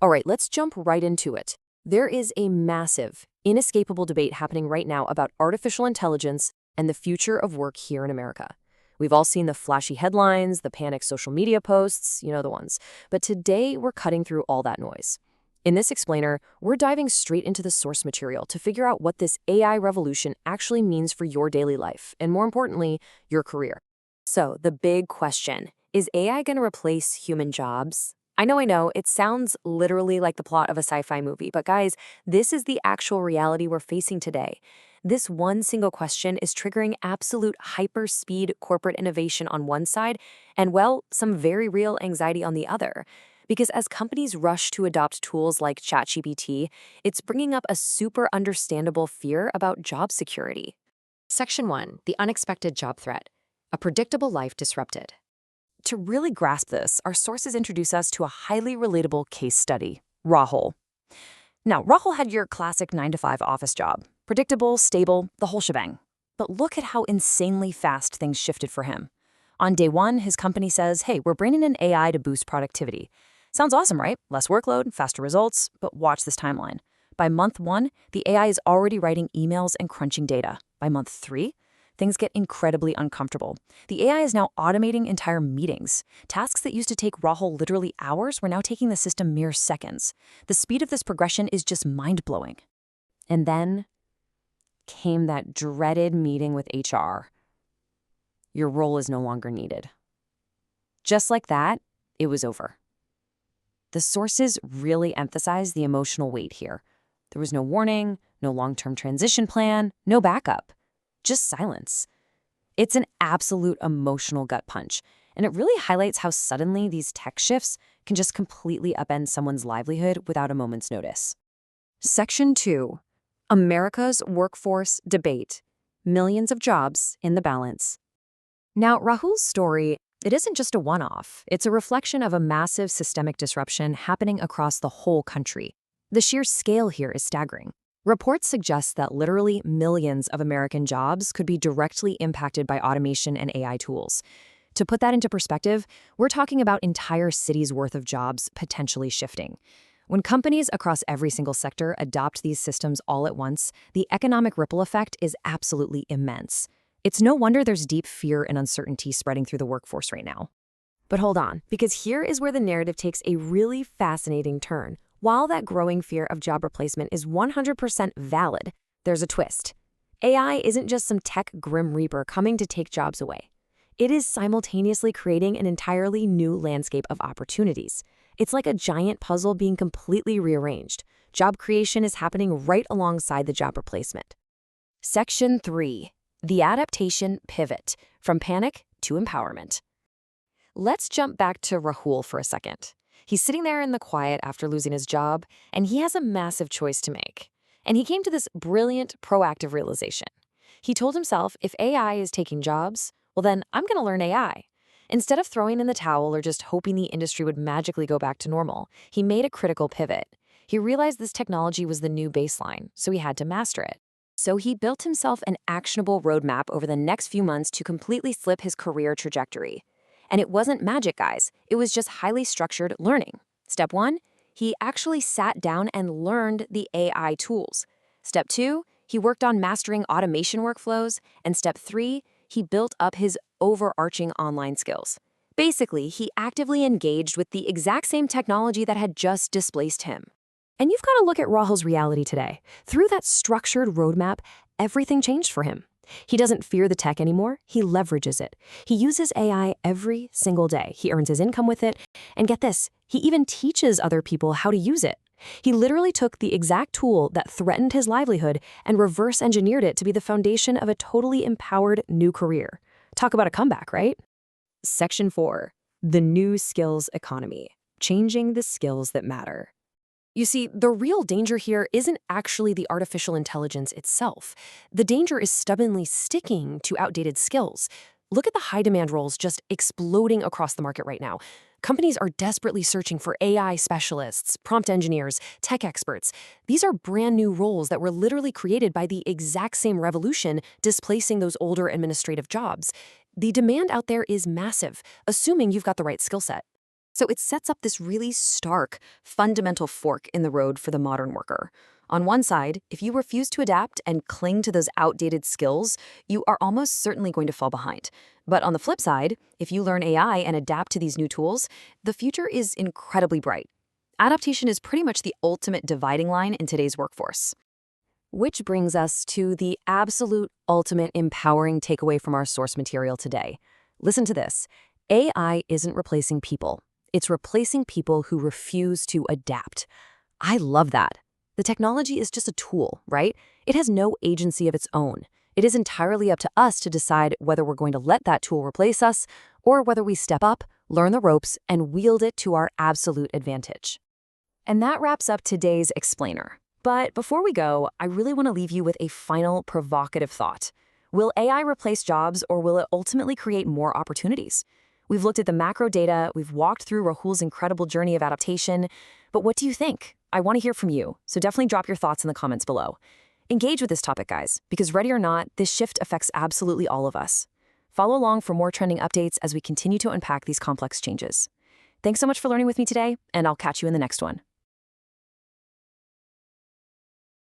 All right, let's jump right into it. There is a massive, inescapable debate happening right now about artificial intelligence and the future of work here in America. We've all seen the flashy headlines, the panicked social media posts, you know the ones. But today, we're cutting through all that noise. In this explainer, we're diving straight into the source material to figure out what this AI revolution actually means for your daily life, and more importantly, your career. So, the big question, is AI going to replace human jobs? I know, it sounds literally like the plot of a sci-fi movie, but guys, this is the actual reality we're facing today. This one single question is triggering absolute hyper-speed corporate innovation on one side and, well, some very real anxiety on the other. Because as companies rush to adopt tools like ChatGPT, it's bringing up a super understandable fear about job security. Section 1, the unexpected job threat, a predictable life disrupted. To really grasp this, our sources introduce us to a highly relatable case study, Rahul. Now, Rahul had your classic 9-to-5 office job. Predictable, stable, the whole shebang. But look at how insanely fast things shifted for him. On day one, his company says, hey, we're bringing in AI to boost productivity. Sounds awesome, right? Less workload, faster results, but watch this timeline. By month 1, the AI is already writing emails and crunching data. By month 3, things get incredibly uncomfortable. The AI is now automating entire meetings. Tasks that used to take Rahul literally hours were now taking the system mere seconds. The speed of this progression is just mind-blowing. And then came that dreaded meeting with HR. Your role is no longer needed. Just like that, it was over. The sources really emphasize the emotional weight here. There was no warning, no long-term transition plan, no backup. Just silence. It's an absolute emotional gut punch, and it really highlights how suddenly these tech shifts can just completely upend someone's livelihood without a moment's notice. Section 2. America's workforce debate. Millions of jobs in the balance. Now, Rahul's story, it isn't just a one-off. It's a reflection of a massive systemic disruption happening across the whole country. The sheer scale here is staggering. Reports suggest that literally millions of American jobs could be directly impacted by automation and AI tools. To put that into perspective, we're talking about entire cities' worth of jobs potentially shifting. When companies across every single sector adopt these systems all at once, the economic ripple effect is absolutely immense. It's no wonder there's deep fear and uncertainty spreading through the workforce right now. But hold on, because here is where the narrative takes a really fascinating turn. While that growing fear of job replacement is 100% valid, there's a twist. AI isn't just some tech grim reaper coming to take jobs away. It is simultaneously creating an entirely new landscape of opportunities. It's like a giant puzzle being completely rearranged. Job creation is happening right alongside the job replacement. Section 3. The adaptation pivot, from panic to empowerment. Let's jump back to Rahul for a second. He's sitting there in the quiet after losing his job, and he has a massive choice to make. And he came to this brilliant, proactive realization. He told himself, if AI is taking jobs, well then, I'm going to learn AI. Instead of throwing in the towel or just hoping the industry would magically go back to normal, he made a critical pivot. He realized this technology was the new baseline, so he had to master it. So he built himself an actionable roadmap over the next few months to completely flip his career trajectory. And it wasn't magic, guys. It was just highly structured learning. Step 1, he actually sat down and learned the AI tools. Step 2, he worked on mastering automation workflows. And step 3, he built up his overarching online skills. Basically, he actively engaged with the exact same technology that had just displaced him. And you've got to look at Rahul's reality today. Through that structured roadmap, everything changed for him. He doesn't fear the tech anymore, he leverages it. He uses AI every single day. He earns his income with it. And get this, he even teaches other people how to use it. He literally took the exact tool that threatened his livelihood and reverse engineered it to be the foundation of a totally empowered new career. Talk about a comeback, right? Section 4, the new skills economy, changing the skills that matter. You see, the real danger here isn't actually the artificial intelligence itself. The danger is stubbornly sticking to outdated skills. Look at the high-demand roles just exploding across the market right now. Companies are desperately searching for AI specialists, prompt engineers, tech experts. These are brand new roles that were literally created by the exact same revolution displacing those older administrative jobs. The demand out there is massive, assuming you've got the right skill set. So it sets up this really stark, fundamental fork in the road for the modern worker. On one side, if you refuse to adapt and cling to those outdated skills, you are almost certainly going to fall behind. But on the flip side, if you learn AI and adapt to these new tools, the future is incredibly bright. Adaptation is pretty much the ultimate dividing line in today's workforce. Which brings us to the absolute ultimate empowering takeaway from our source material today. Listen to this. AI isn't replacing people. It's replacing people who refuse to adapt. I love that. The technology is just a tool, right? It has no agency of its own. It is entirely up to us to decide whether we're going to let that tool replace us or whether we step up, learn the ropes, and wield it to our absolute advantage. And that wraps up today's explainer. But before we go, I really want to leave you with a final provocative thought. Will AI replace jobs, or will it ultimately create more opportunities? We've looked at the macro data, we've walked through Rahul's incredible journey of adaptation, but what do you think? I want to hear from you, so definitely drop your thoughts in the comments below. Engage with this topic, guys, because ready or not, this shift affects absolutely all of us. Follow along for more trending updates as we continue to unpack these complex changes. Thanks so much for learning with me today, and I'll catch you in the next one.